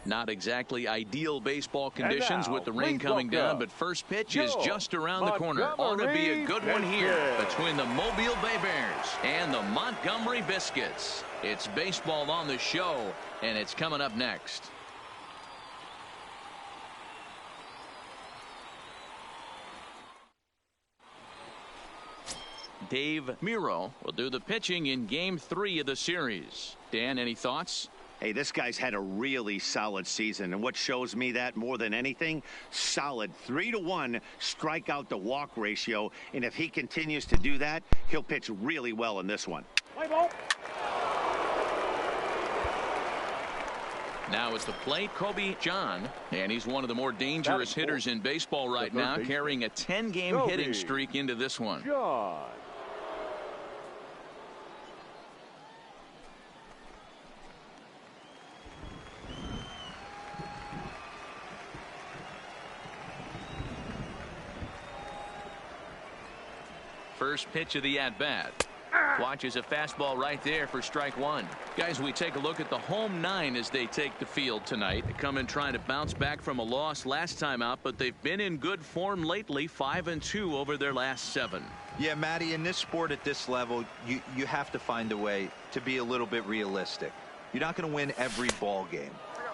Not exactly ideal baseball conditions with the rain coming down, but first pitch is just around the corner. Ought to be a good one here between the Mobile Bay Bears and the Montgomery Biscuits. It's baseball on the show, and it's coming up next. Dave Miro will do the pitching in Game 3 of the series. Dan, any thoughts? Hey, this guy's had a really solid season, and what shows me that more than anything, solid 3-to-1 strikeout to walk ratio, and if he continues to do that, he'll pitch really well in this one. Now it's the plate, Kobe John, and he's one of the more dangerous hitters in baseball right now, carrying a 10-game hitting streak into this one. First pitch of the at-bat. Watches a fastball right there for strike one. Guys, we take a look at the home nine as they take the field tonight. They come in trying to bounce back from a loss last time out, but they've been in good form lately, 5-2 over their last 7. Yeah, Matty, in this sport at this level, you have to find a way to be a little bit realistic. You're not going to win every ball game.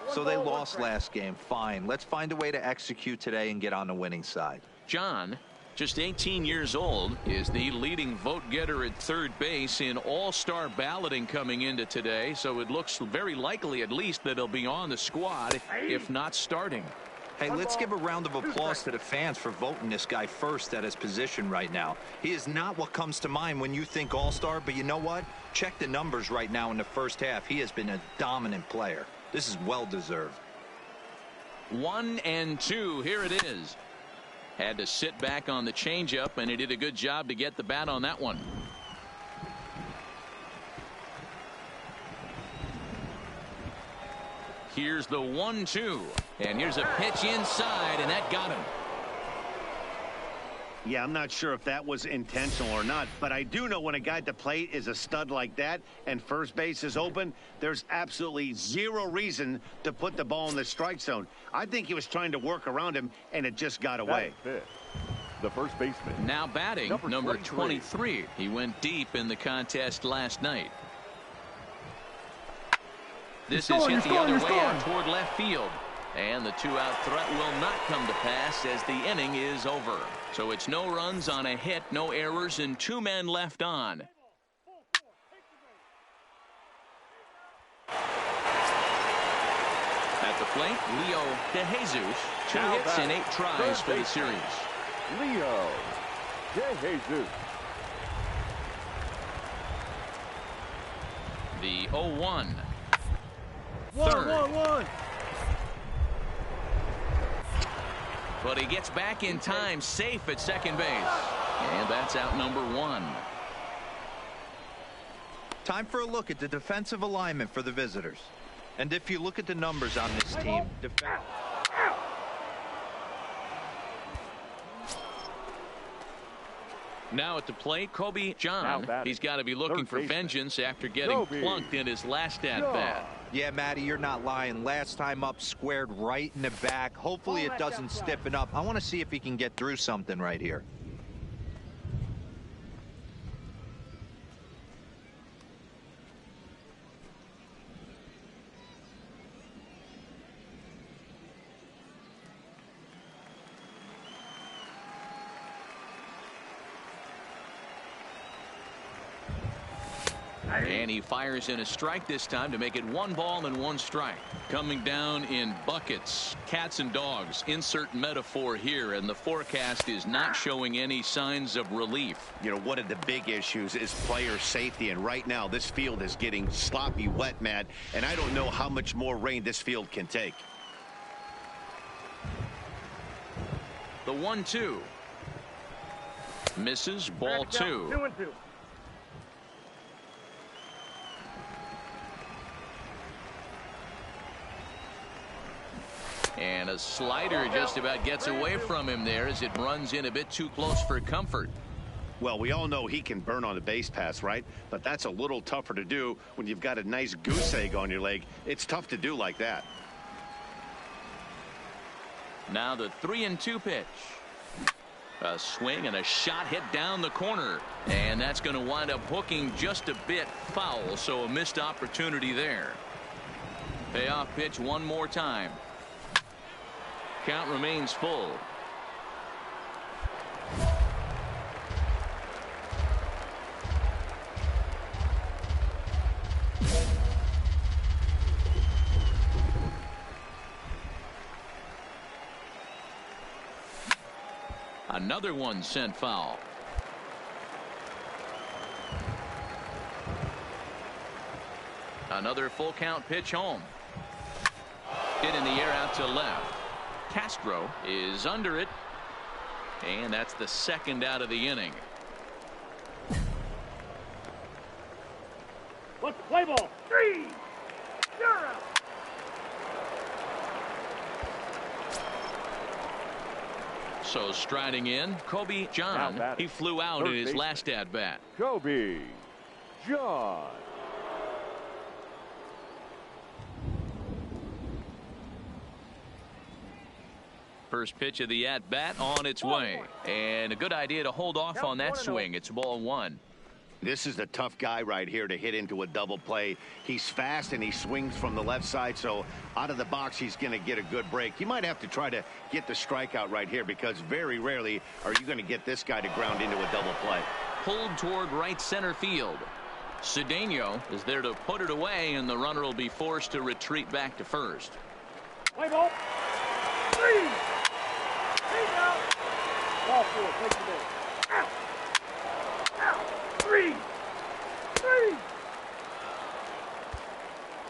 So they lost last game. Fine. Let's find a way to execute today and get on the winning side. John, just 18 years old, is the leading vote getter at third base in all-star balloting coming into today, so it looks very likely at least that he'll be on the squad, if not starting. Hey, let's give a round of applause to the fans for voting this guy first at his position right now. He is not what comes to mind when you think all-star, but you know what? Check the numbers right now in the first half. He has been a dominant player. This is well-deserved. 1-2, here it is. Had to sit back on the changeup, and he did a good job to get the bat on that one. Here's the 1-2, and here's a pitch inside, and that got him. Yeah, I'm not sure if that was intentional or not, but I do know when a guy at the plate is a stud like that and first base is open, there's absolutely zero reason to put the ball in the strike zone. I think he was trying to work around him, and it just got away. The first baseman. Now batting, number 23. He went deep in the contest last night. This is hit the other way out toward left field. And the two-out threat will not come to pass as the inning is over. So it's no runs on a hit, no errors, and 2 men left on. At the plate, Leo DeJesus, 2 hits and 8 tries for the series. Leo DeJesus. The 0-1. Third. 1-1. But he gets back in time, safe at second base. And that's out number 1. Time for a look at the defensive alignment for the visitors. And if you look at the numbers on this team, now at the plate, Kobe John. He's got to be looking for vengeance after getting plunked in his last at-bat. Yeah, Matty, you're not lying. Last time up, squared right in the back. Hopefully it doesn't stiffen up. I want to see if he can get through something right here. And he fires in a strike this time to make it 1 ball and 1 strike. Coming down in buckets, cats and dogs. Insert metaphor here, and the forecast is not showing any signs of relief. You know, one of the big issues is player safety, and right now this field is getting sloppy wet, Matt, and I don't know how much more rain this field can take. The 1-2. Misses, ball 2. 2-2. And a slider just about gets away from him there as it runs in a bit too close for comfort. Well, we all know he can burn on the base pass, right? But that's a little tougher to do when you've got a nice goose egg on your leg. It's tough to do like that. Now the 3-2 pitch. A swing and a shot hit down the corner. And that's going to wind up hooking just a bit foul, so a missed opportunity there. Payoff pitch one more time. Count remains full. Another one sent foul. Another full count pitch home. Hit in the air out to left. Castro is under it. And that's the second out of the inning. Let's play ball. 3-0. So striding in, Kobe John. He flew out in his last at bat. Kobe John. First pitch of the at bat on its way, and a good idea to hold off on that swing. It's ball one. This is the tough guy right here to hit into a double play. He's fast and he swings from the left side, so out of the box he's going to get a good break. You might have to try to get the strikeout right here, because very rarely are you going to get this guy to ground into a double play. Pulled toward right center field. Cedeno is there to put it away, and the runner will be forced to retreat back to first. Play ball. 3. Out. Ball 4. Take the ball. Out. Out. 3.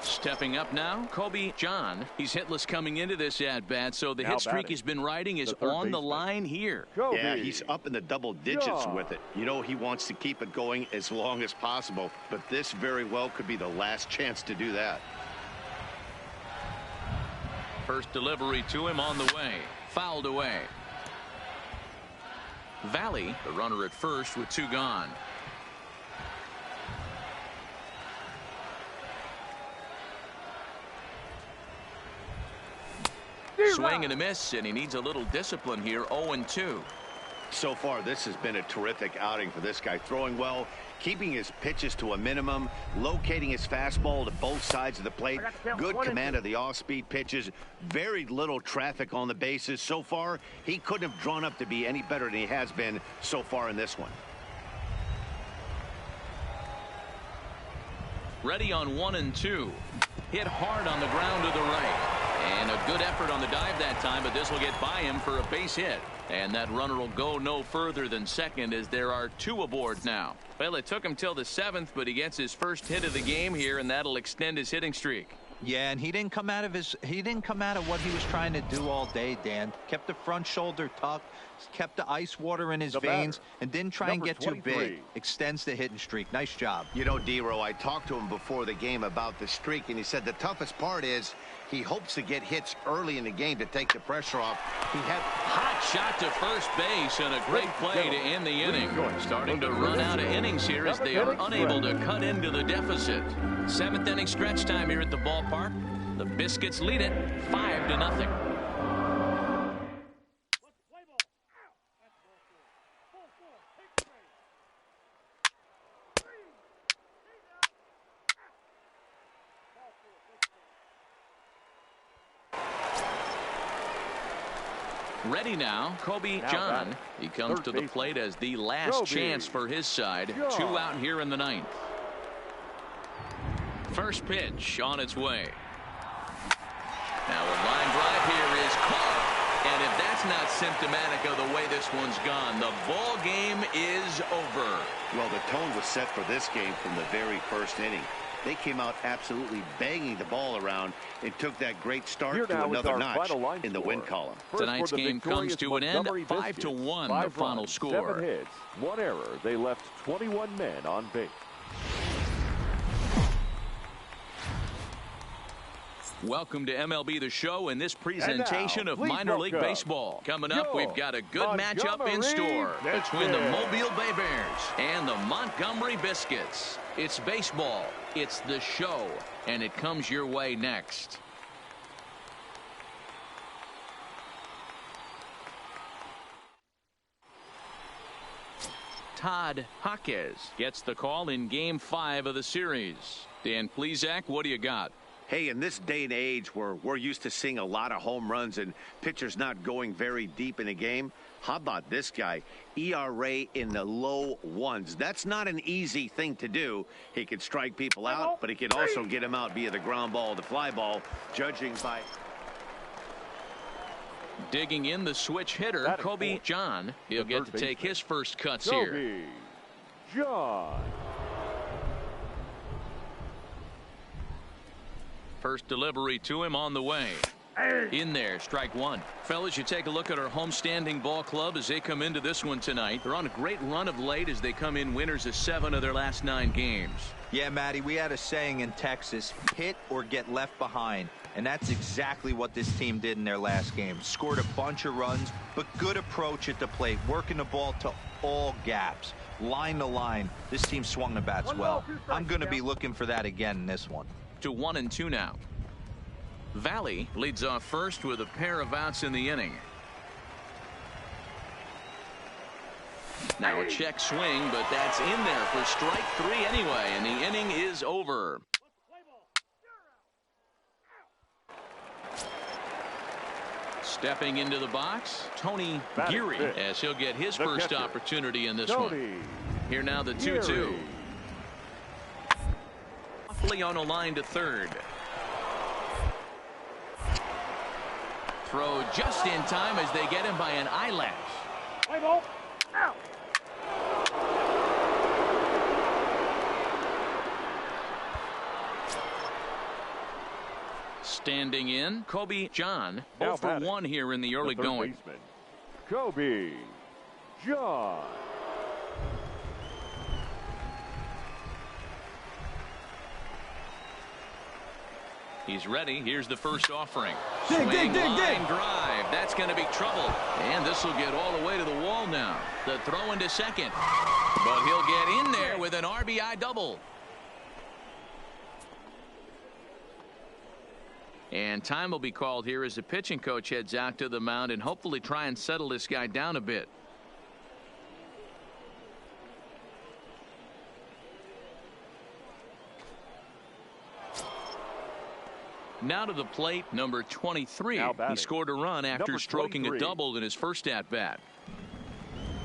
Stepping up now, Kobe John. He's hitless coming into this at bat, so the hit streak he's been riding is on the line here. Yeah, he's up in the double digits with it. You know, he wants to keep it going as long as possible, but this very well could be the last chance to do that. First delivery to him on the way. Fouled away. Valley, the runner at first with 2 gone. Swing and a miss, and he needs a little discipline here. 0-2. So far, this has been a terrific outing for this guy. Throwing well, keeping his pitches to a minimum, locating his fastball to both sides of the plate. Good command of the off-speed pitches. Very little traffic on the bases. So far, he couldn't have drawn up to be any better than he has been so far in this one. Ready on 1-2. Hit hard on the ground to the right. And a good effort on the dive that time, but this will get by him for a base hit. And that runner will go no further than second, as there are 2 aboard now. Well, it took him till the 7th, but he gets his first hit of the game here, and that'll extend his hitting streak. Yeah, and he didn't come out of what he was trying to do all day, Dan. Kept the front shoulder tucked, kept the ice water in his veins, and didn't try and get too big. Extends the hitting streak. Nice job. You know, D-Row, I talked to him before the game about the streak, and he said the toughest part is he hopes to get hits early in the game to take the pressure off. He had hot shot to first base, and a great play to end the inning. Starting to run out of innings here as they are unable to cut into the deficit. 7th inning stretch time here at the ballpark. The Biscuits lead it 5-0. Ready now, Kobe John. He comes to the plate as the last chance for his side. 2 out here in the 9th. First pitch on its way. Now a line drive here is caught. And if that's not symptomatic of the way this one's gone, the ball game is over. Well, the tone was set for this game from the very first inning. They came out absolutely banging the ball around and took that great start to another notch in the win column. Tonight's game comes to an end, 5-1 the final score. 7 hits, 1 error. They left 21 men on base. Welcome to MLB The Show and this presentation of minor league baseball. Coming up, we've got a good matchup in store between the Mobile Bay Bears and the Montgomery Biscuits. It's baseball, it's the show, and it comes your way next. Todd Jaquez gets the call in Game 5 of the series. Dan Plesac, what do you got? Hey, in this day and age where we're used to seeing a lot of home runs and pitchers not going very deep in a game, how about this guy? ERA in the low ones. That's not an easy thing to do. He can strike people out, but he can also get them out via the ground ball, the fly ball, judging by... Digging in the switch hitter, Kobe John. He'll get to take his first cuts here. John. First delivery to him on the way. In there, strike one. Fellas, you take a look at our homestanding ball club as they come into this one tonight. They're on a great run of late as they come in winners of 7 of their last 9 games. Yeah, Matty, we had a saying in Texas, hit or get left behind. And that's exactly what this team did in their last game. Scored a bunch of runs, but good approach at the plate, working the ball to all gaps. Line to line, this team swung the bats well. I'm going to be looking for that again in this one. To 1-2 now. Valley leads off first with a pair of outs in the inning. Now a check swing, but that's in there for strike 3 anyway, and the inning is over. Stepping into the box, Tony Geary, as he'll get his first opportunity in this one. Here now the 2-2. On a line to third. Throw just in time as they get him by an eyelash. Play ball. Out. Standing in, Kobe John. 0 for 1 here in the early going. Baseman, Kobe John. He's ready. Here's the first offering. Swing, line drive. That's going to be trouble. And this will get all the way to the wall now. The throw into second. But he'll get in there with an RBI double. And time will be called here as the pitching coach heads out to the mound and hopefully try and settle this guy down a bit. Now to the plate, number 23. He scored a run after stroking a double in his first at-bat.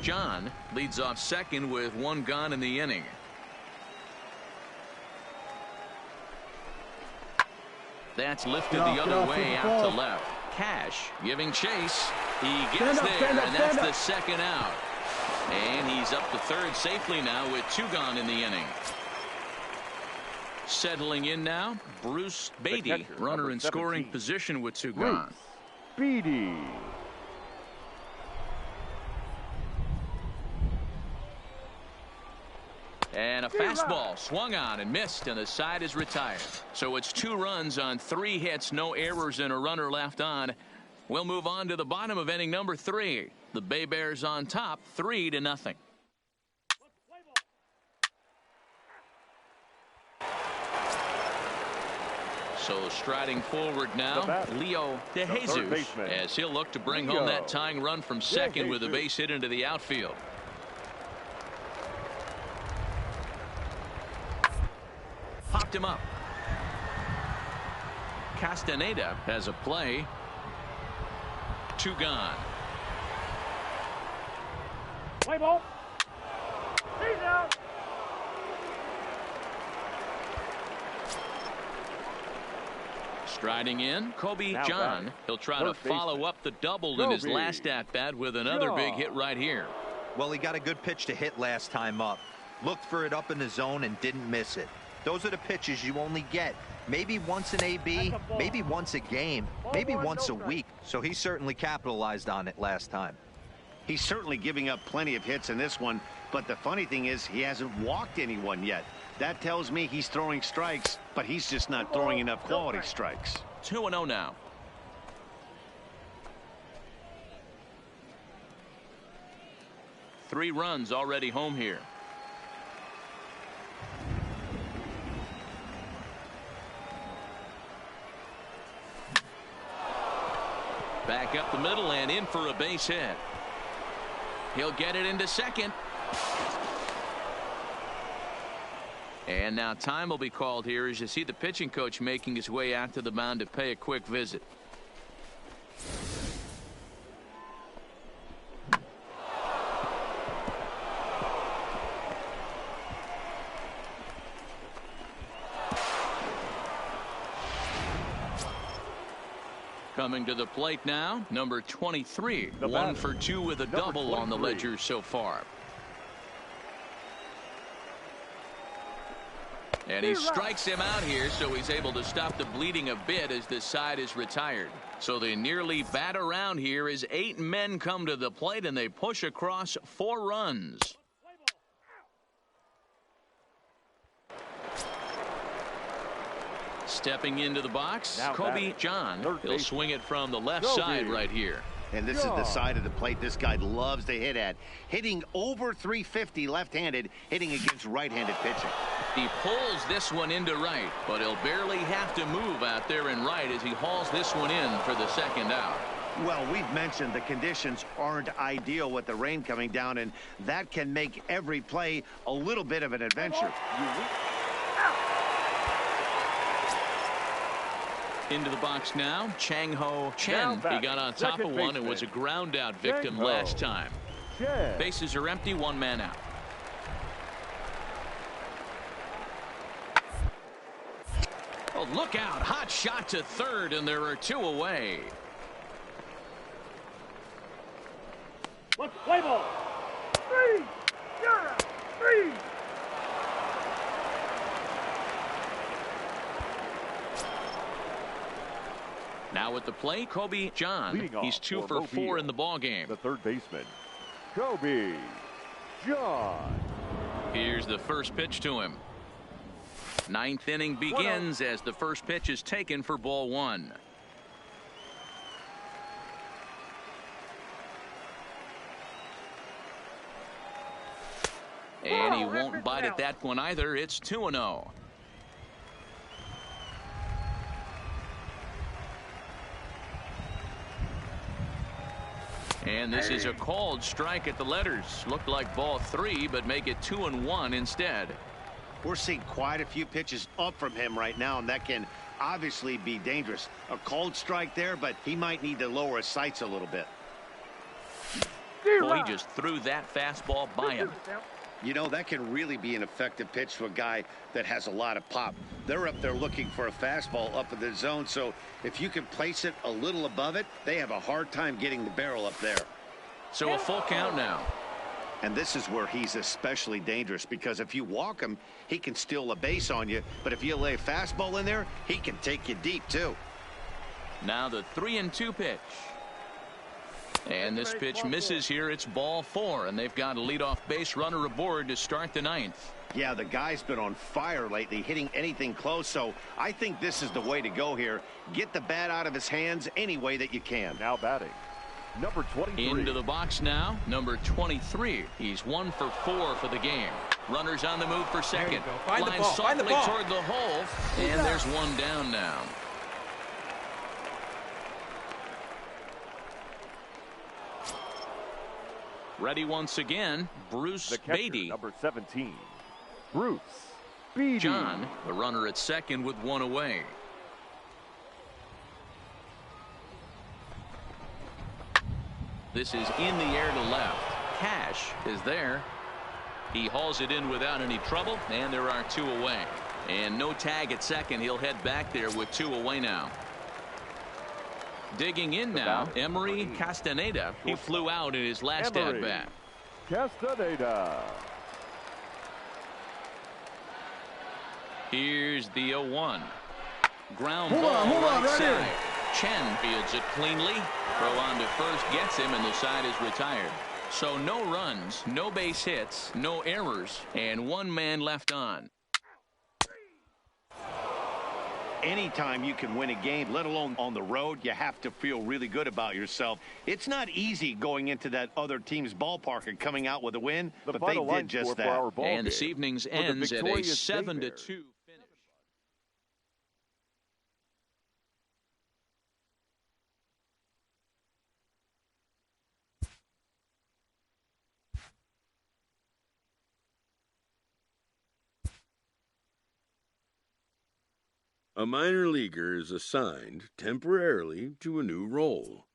John leads off second with 1 gone in the inning. That's lifted the other way out to left. Cash giving chase. He gets there, and that's the second out. And he's up to third safely now with 2 gone in the inning. Settling in now, Bruce Beatty, runner in scoring position with 2 gone. Beatty. And a fastball swung on and missed, and the side is retired. So it's 2 runs on 3 hits, no errors, and a runner left on. We'll move on to the bottom of inning number 3. The Bay Bears on top, 3-0. So striding forward now, Leo DeJesus, as he'll look to bring home that tying run from second with a base hit into the outfield. Popped him up. Castaneda has a play. 2 gone. Play ball. He's out. Striding in, Kobe John. He'll try to follow up the double in his last at-bat with another big hit right here. Well, he got a good pitch to hit last time up. Looked for it up in the zone and didn't miss it. Those are the pitches you only get maybe once an AB, maybe once a game, maybe once a week. So he certainly capitalized on it last time. He's certainly giving up plenty of hits in this one, but the funny thing is he hasn't walked anyone yet. That tells me he's throwing strikes, but he's just not throwing enough quality strikes. 2-0 now. Three runs already home here. Back up the middle and in for a base hit. He'll get it into second. And now time will be called here as you see the pitching coach making his way out to the mound to pay a quick visit. Coming to the plate now, number 23. 1 for 2 with a double on the ledger so far. And he strikes him out here, so he's able to stop the bleeding a bit as this side is retired. So they nearly bat around here as 8 men come to the plate and they push across 4 runs. Stepping into the box, Kobe John. He'll swing it from the left side right here. And this is the side of the plate this guy loves to hit at. Hitting over 350 left-handed, hitting against right-handed pitching. He pulls this one into right, but he'll barely have to move out there in right as he hauls this one in for the second out. Well, we've mentioned the conditions aren't ideal with the rain coming down, and that can make every play a little bit of an adventure. Into the box now, Chang-Ho Chen. He got on top of one and was a ground out victim last time. Bases are empty, 1 man out. Oh, look out. Hot shot to third, and there are 2 away. Let's play ball. 3, 3. Now at the plate, Kobe John. He's 2 for 4 in the ball game. The third baseman, Kobe John. Here's the first pitch to him. 9th inning begins as the first pitch is taken for ball 1. And he won't bite at that one either. It's 2-0. And this is a called strike at the letters. Looked like ball 3, but make it 2-1 instead. We're seeing quite a few pitches up from him right now, and that can obviously be dangerous. A called strike there, but he might need to lower his sights a little bit. Well, he just threw that fastball by him. You know, that can really be an effective pitch to a guy that has a lot of pop. They're up there looking for a fastball up in the zone, so if you can place it a little above it, they have a hard time getting the barrel up there. So a full count now. And this is where he's especially dangerous, because if you walk him, he can steal a base on you, but if you lay a fastball in there, he can take you deep too. Now the 3-2 pitch. And this pitch misses here. It's ball 4, and they've got a leadoff base runner aboard to start the 9th. Yeah, the guy's been on fire lately, hitting anything close, so I think this is the way to go here. Get the bat out of his hands any way that you can. Now batting, number 23. Into the box now, number 23. He's 1 for 4 for the game. Runners on the move for second. Find the ball. Softly Find the ball. toward the hole, and there's 1 down now. Ready once again, Bruce the catcher, Beatty. number 17, Bruce Beatty. John, the runner at second with 1 away. This is in the air to left. Cash is there. He hauls it in without any trouble, and there are 2 away. And no tag at second. He'll head back there with 2 away now. Digging in now, Emery Castaneda. He flew out in his last at bat. Castaneda. Here's the 0-1. Ground ball right side. Chen fields it cleanly. Throw on to first gets him, and the side is retired. So no runs, no base hits, no errors, and 1 man left on. Anytime you can win a game, let alone on the road, you have to feel really good about yourself. It's not easy going into that other team's ballpark and coming out with a win, but they did just that. And this evening's ends at a 7-2. A minor leaguer is assigned temporarily to a new role.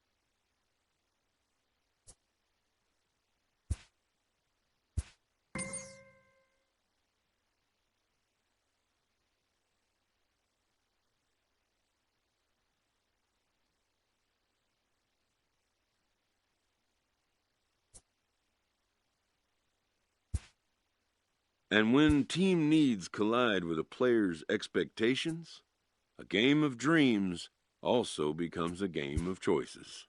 And when team needs collide with a player's expectations, a game of dreams also becomes a game of choices.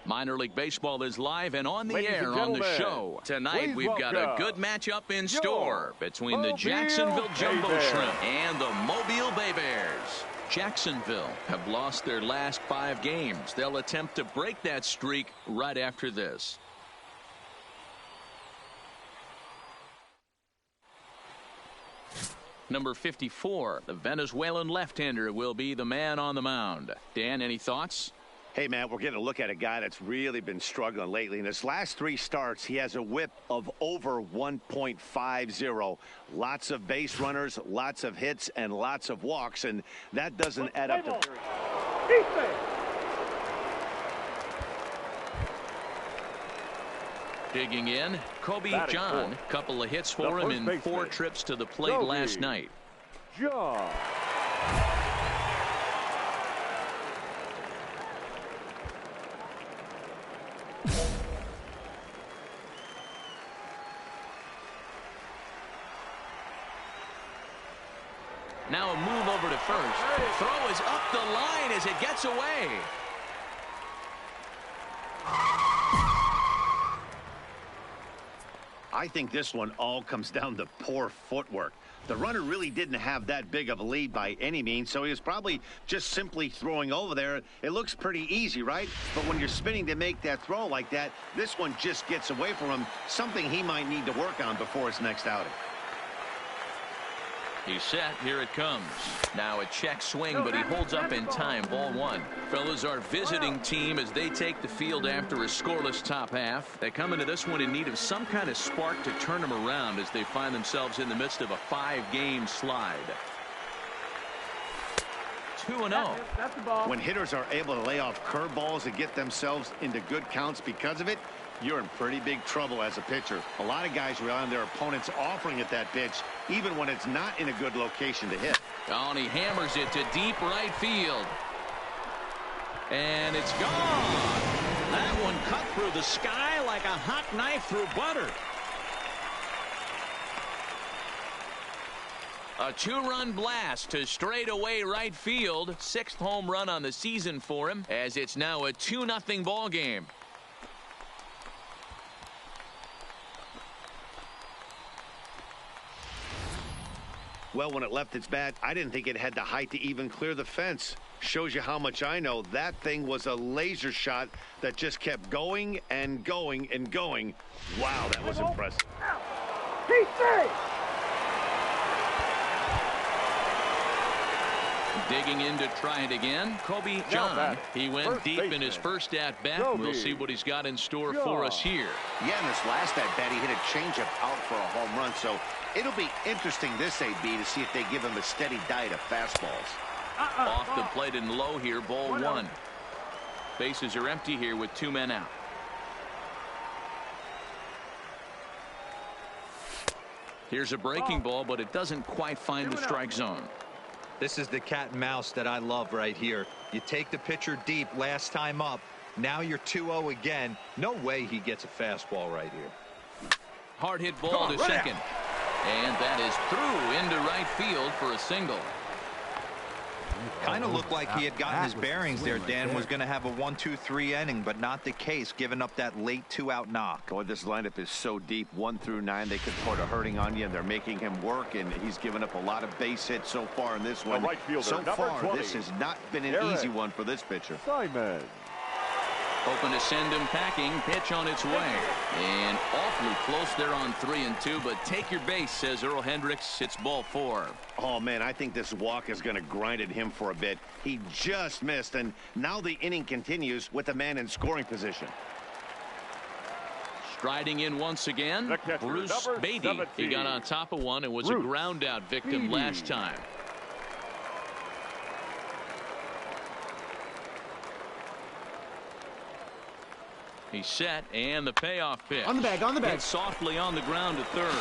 Minor League Baseball is live and on the Ladies and air on the gentlemen, show. Tonight, please we've got a welcome good matchup in your store between the Mobile Jacksonville Jumbo Bay Shrimp and the Mobile Bay Bears. Jacksonville have lost their last 5 games. They'll attempt to break that streak right after this. Number 54, the Venezuelan left-hander, will be the man on the mound. Dan, any thoughts? Hey, man, we're getting a look at a guy that's really been struggling lately. In his last 3 starts, he has a whip of over 1.50. Lots of base runners, lots of hits, and lots of walks, and that doesn't add up to very... Digging in, Kobe Batting John. fourth. Couple of hits for The him first in baseman, 4 trips to the plate Kobe last night. John. Now a move over to first. Throw is up the line as it gets away. I think this one all comes down to poor footwork. The runner really didn't have that big of a lead by any means, so he was probably just simply throwing over there. It looks pretty easy, right? But when you're spinning to make that throw like that, this one just gets away from him, something he might need to work on before his next outing. He's set. Here it comes. Now a check swing, but he holds up in time. Ball 1. Fellas, our visiting team as they take the field after a scoreless top half. They come into this one in need of some kind of spark to turn them around as they find themselves in the midst of a 5-game slide. 2-0. When hitters are able to lay off curveballs and get themselves into good counts because of it, you're in pretty big trouble as a pitcher. A lot of guys rely on their opponents offering at that pitch, even when it's not in a good location to hit. Oh, and he hammers it to deep right field. And it's gone. That one cut through the sky like a hot knife through butter. A 2-run blast to straightaway right field. 6th home run on the season for him, as it's now a 2-0 ball game. Well, when it left its bat, I didn't think it had the height to even clear the fence. Shows you how much I know. That thing was a laser shot that just kept going and going and going. Wow, that was impressive. Digging in to try it again, Kobe John. He went deep in his first at-bat. We'll see what he's got in store for us here. Yeah, in this last at-bat, he hit a changeup out for a home run. So it'll be interesting this AB to see if they give him a steady diet of fastballs. Off the plate and low here, ball one. Bases are empty here with 2 men out. Here's a breaking ball, but it doesn't quite find the strike zone. This is the cat and mouse that I love right here. You take the pitcher deep last time up. Now you're 2-0 again. No way he gets a fastball right here. Hard hit ball to second. And that is through into right field for a single. Kind of looked like he had gotten his bearings there. Dan was going to have a 1-2-3 inning, but not the case, giving up that late 2-out knock. Oh, this lineup is so deep, 1 through 9. They could put a hurting on you, and they're making him work, and he's given up a lot of base hits so far in this one. Right fielder, so far, 20. this has not been an easy one for this pitcher. Simon. Hoping to send him packing. Pitch on its way. And awfully close there on 3-2, but take your base, says Earl Hendricks. It's ball 4. Oh, man, I think this walk is going to grind at him for a bit. He just missed, and now the inning continues with a man in scoring position. Striding in once again, catcher, Bruce Beatty. 17. He got on top of one and was Bruce a ground-out victim Beatty. last time. He's set, and the payoff pitch. On the bag, on the bag. Hit softly on the ground to third.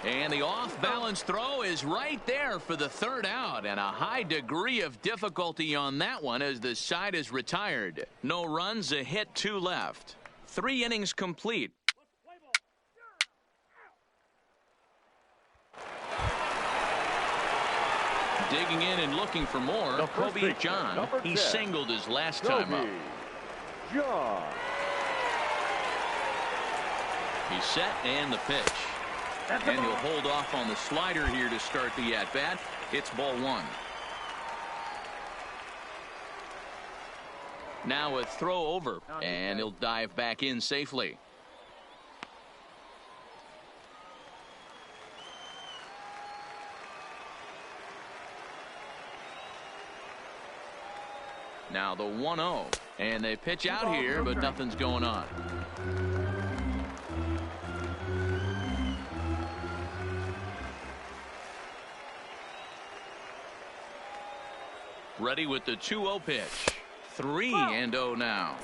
And the off-balance throw is right there for the 3rd out, and a high degree of difficulty on that one as the side is retired. No runs, a hit, 2 left. 3 innings complete. Digging in and looking for more, Kobe John. He singled his last time up. John. He's set, and the pitch. And he'll hold off on the slider here to start the at-bat. It's ball 1. Now a throw over, and he'll dive back in safely. Now the 1-0, and they pitch out here, but nothing's going on. Ready with the 2-0 pitch. 3-0 now.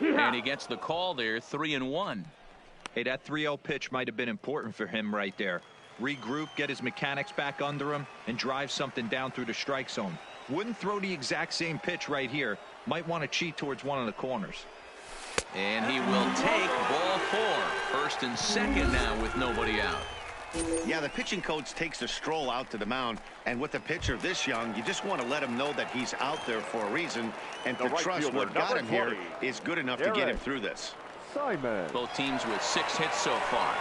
And he gets the call there, 3-1. Hey, that 3-0 pitch might have been important for him right there. Regroup, get his mechanics back under him, and drive something down through the strike zone. Wouldn't throw the exact same pitch right here. Might want to cheat towards one of the corners. And he will take ball 4. 1st and 2nd now with nobody out. Yeah, the pitching coach takes a stroll out to the mound, and with a pitcher this young, you just want to let him know that he's out there for a reason, and to trust what got him here is good enough to get him through this. Simon. Both teams with 6 hits so far.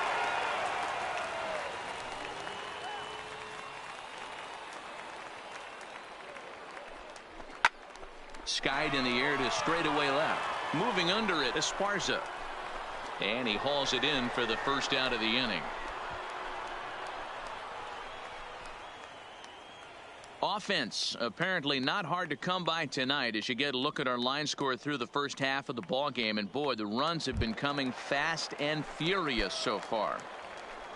Skied in the air to straightaway left. Moving under it, Esparza. And he hauls it in for the 1st out of the inning. Offense apparently not hard to come by tonight as you get a look at our line score through the 1st half of the ball game, and boy, the runs have been coming fast and furious so far.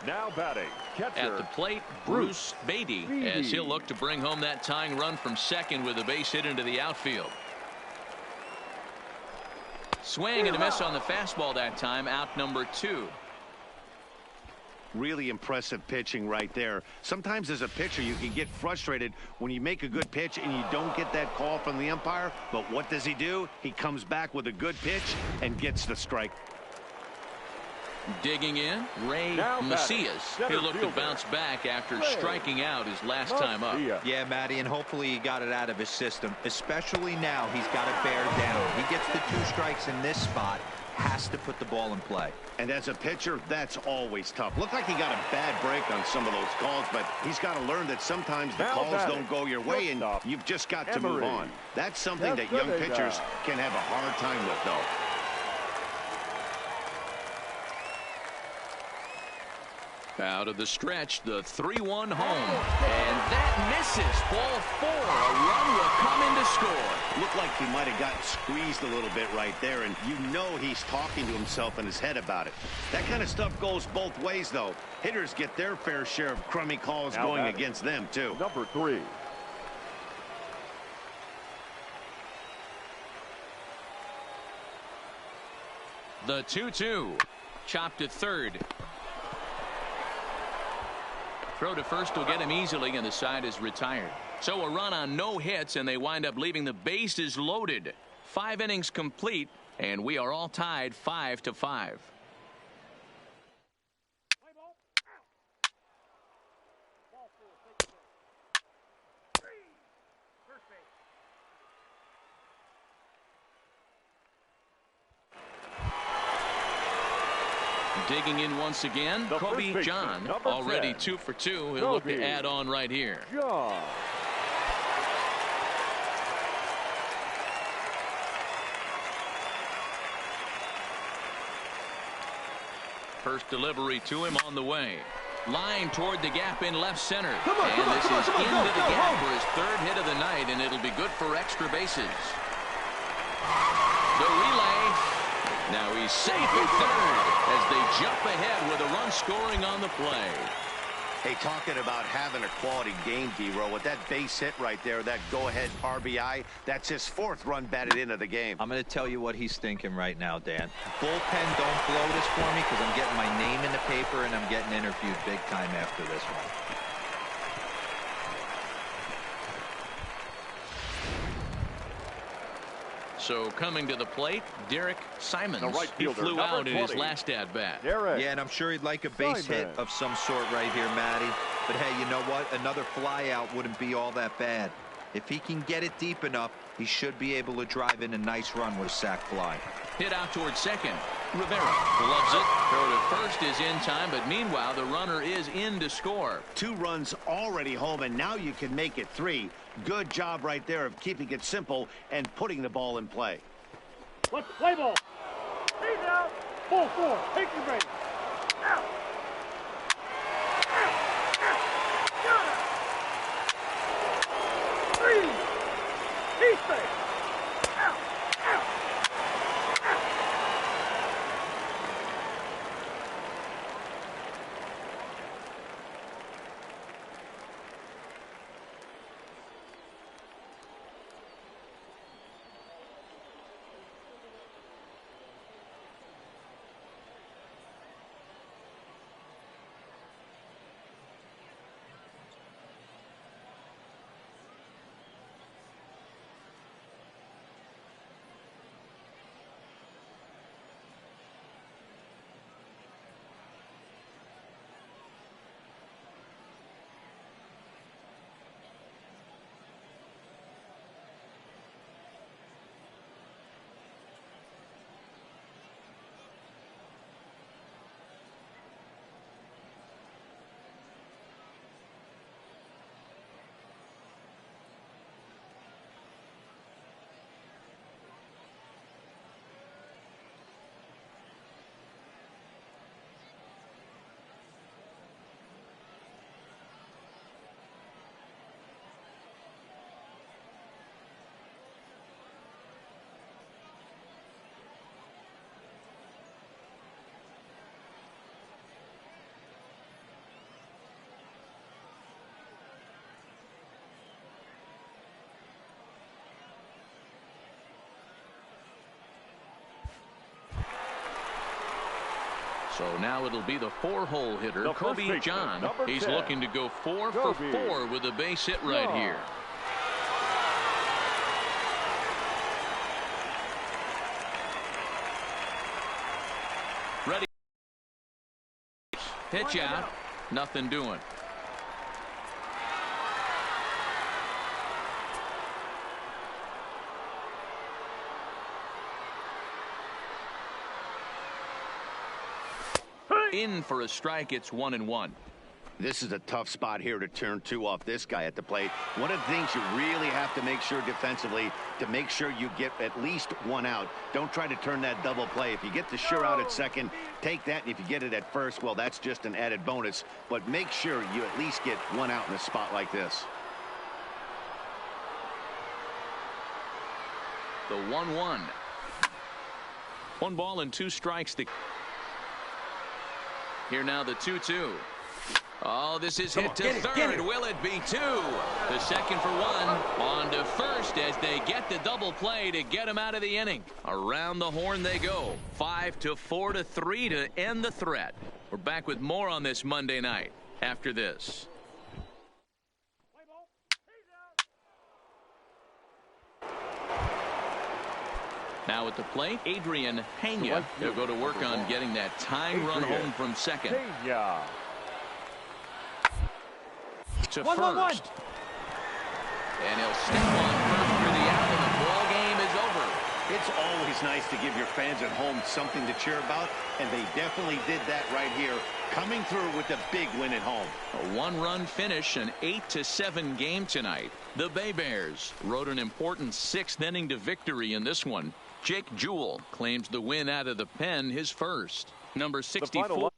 Now batting, catcher. At the plate, Bruce Beatty, as he'll look to bring home that tying run from second with a base hit into the outfield. Swing and a miss on the fastball that time, out number 2. Really impressive pitching right there. Sometimes as a pitcher you can get frustrated when you make a good pitch and you don't get that call from the umpire, but what does he do? He comes back with a good pitch and gets the strike. Digging in, Ray Macias. He'll look to bounce back after striking out his last time up. Yeah, Matty, and hopefully he got it out of his system. Especially now, he's got to bear down. He gets the 2 strikes in this spot. has to put the ball in play. And as a pitcher, that's always tough. Looked like he got a bad break on some of those calls, but he's got to learn that sometimes the calls don't go your way, and you've just got to move on. That's something that young pitchers can have a hard time with, though. Out of the stretch, the 3-1 home. And that misses. Ball 4. A run will come in to score. Looked like he might have gotten squeezed a little bit right there, and you know he's talking to himself in his head about it. That kind of stuff goes both ways, though. Hitters get their fair share of crummy calls going against them, too. Number 3. The 2-2. Chopped to third. Throw to first will get him easily, and the side is retired. So a run on no hits, and they wind up leaving the bases loaded. 5 innings complete, and we are all tied 5-5. Digging in once again, Kobe John, already 2 for 2. He'll look to add on right here. John. First delivery to him on the way. Line toward the gap in left center. And this is into the gap for his 3rd hit of the night, and it'll be good for extra bases. The relay. Now he's safe at third as they jump ahead with a run scoring on the play. Hey, talking about having a quality game, D-Row, with that base hit right there, that go-ahead RBI, that's his 4th run batted into the game. I'm going to tell you what he's thinking right now, Dan. Bullpen, don't blow this for me, because I'm getting my name in the paper and I'm getting interviewed big time after this one. So coming to the plate, Derek Simons. Right he fielder, flew out 20. in his last at-bat. Yeah, and I'm sure he'd like a base hit of some sort right here, Matty. But hey, you know what? Another fly out wouldn't be all that bad. If he can get it deep enough, he should be able to drive in a nice run with a sac fly. Hit out towards second. Rivera loves it. Throw to first is in time, but meanwhile, the runner is in to score. 2 runs already home, and now you can make it 3. Good job right there of keeping it simple and putting the ball in play. Let's play ball. He's out. Ball 4. Take your break. Out. Out. 3. He's safe. Out. Out. So now it'll be the 4-hole hitter, The Kobe first John. baseman, He's 10. looking to go 4 for 4 with a base hit right here. Ready. Pitch out. Nothing doing. in for a strike. It's 1-1. This is a tough spot here to turn 2 off this guy at the plate. One of the things you really have to make sure defensively to make sure you get at least 1 out. Don't try to turn that double play. If you get the sure out at second, take that. And if you get it at first, well, that's just an added bonus. But make sure you at least get 1 out in a spot like this. The 1-1. 1 ball and 2 strikes. Here now the 2-2. Oh, this is hit to third. Will it be 2? The second for 1. On to first as they get the double play to get him out of the inning. Around the horn they go. 5-4-3 to end the threat. We're back with more on this Monday night after this. Now at the plate, Adrian Pena. He'll go to work on getting that tying run home from second. To first. And he'll step on first for the out, and the ball game is over. It's always nice to give your fans at home something to cheer about, and they definitely did that right here, coming through with a big win at home. A 1-run finish, an 8-7 game tonight. The Bay Bears rode an important 6th inning to victory in this one. Jake Jewell claims the win out of the pen, his first. Number 64.